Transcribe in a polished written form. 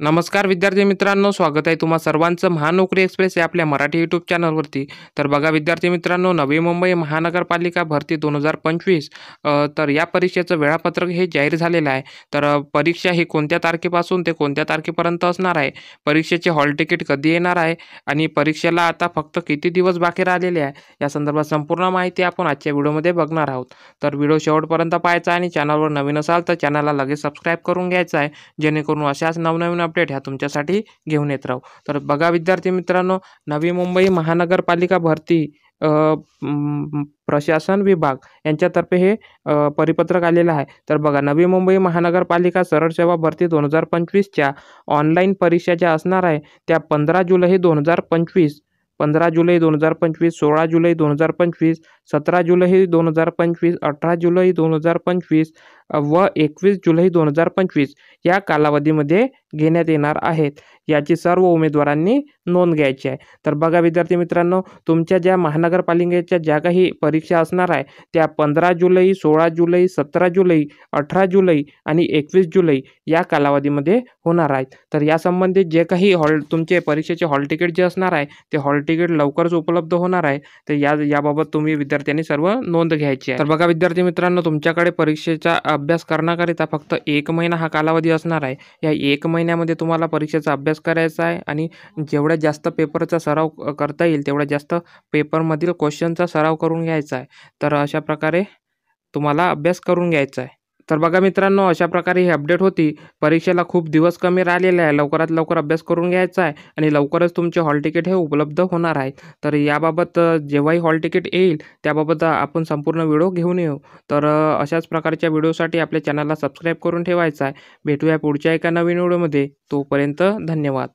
नमस्कार विद्यार्थी मित्रांनो, स्वागत आहे तुम्हा सर्वांचं महानोकरी एक्सप्रेस या आपल्या मराठी यूट्यूब चॅनलवरती. तर बघा विद्यार्थी मित्रांनो, नवी मुंबई महानगरपालिका भरती 2025 तर या परीक्षेचं वेळापत्रक हे जाहीर झालेलं आहे. तर परीक्षा ही कोणत्या तारखेपासून ते कोणत्या तारखेपर्यंत असणार आहे, परीक्षेचे हॉल तिकीट कधी येणार आहे आणि परीक्षेला आता फक्त किती दिवस बाकी राहिलेले आहे, या संदर्भात संपूर्ण माहिती आपण आजच्या व्हिडिओमध्ये बघणार आहोत. तर व्हिडिओ शेवटपर्यंत पाहायचा आणि चॅनलवर नवीन असाल तर चॅनलला लगेच सबस्क्राईब करून घ्यायचं आहे, जेणेकरून अशाच नवनवीन अपडेट ह्या तुमच्यासाठी घेऊन येत राहू. तर बघा विद्यार्थी मित्रांनो, नवी मुंबई महानगरपालिका भरती प्रशासन विभाग यांच्यातर्फे हे परिपत्रक आलेलं आहे. तर बघा, नवी मुंबई महानगरपालिका सरळ सेवा भरती 2025च्या ऑनलाईन परीक्षा ज्या असणार आहे त्या 15 जुलै 2025, 15 जुलै 2025, 16 जुलै 2025, 17 जुलै 2025, 18 जुलै 2025 व 21 जुलै 2025 या कालावधीमध्ये घेण्यात येणार आहेत. याची सर्व उमेदवारांनी नोंद घ्यायची आहे. तर बघा विद्यार्थी मित्रांनो, तुमच्या ज्या महानगरपालिकेच्या ज्या काही परीक्षा असणार आहे त्या 15 जुलै, 16 जुलै, 17 जुलै, 18 जुलै आणि 21 जुलै या कालावधीमध्ये होणार आहेत. तर यासंबंधित जे काही तुमचे परीक्षेचे हॉल तिकीट जे असणार आहे ते हॉल तिकीट लवकरच उपलब्ध होणार आहे. तर याबाबत तुम्ही विद्यार्थ्यांनी सर्व नोंद घ्यायची आहे. तर बघा विद्यार्थी मित्रांनो, तुमच्याकडे परीक्षेचा अभ्यास करण्याकरिता फक्त 1 महिना हा कालावधी असणार आहे. या 1 महिन्यामध्ये तुम्हाला परीक्षेचा अभ्यास करायचा आहे आणि जेवढ्या जास्त पेपरचा सराव करता येईल तेवढ्या जास्त पेपरमधील क्वेश्चनचा सराव करून घ्यायचा आहे. तर अशा प्रकारे तुम्हाला अभ्यास करून घ्यायचा आहे. तर बघा मित्रांनो, अशा प्रकारे ही अपडेट होती. परीक्षेला खूप दिवस कमी राहिलेले आहे. लवकरात लवकर अभ्यास करून घ्यायचा आहे आणि लवकरच तुमचे हॉल तिकीट हे उपलब्ध होणार आहेत. तर याबाबत जेव्हाही हॉल तिकीट येईल त्याबाबत आपण संपूर्ण व्हिडिओ घेऊन येऊ. तर अशाच प्रकारच्या व्हिडिओसाठी आपल्या चॅनलला सबस्क्राईब करून ठेवायचं आहे. भेटूया पुढच्या एका नवीन व्हिडिओमध्ये. तोपर्यंत धन्यवाद.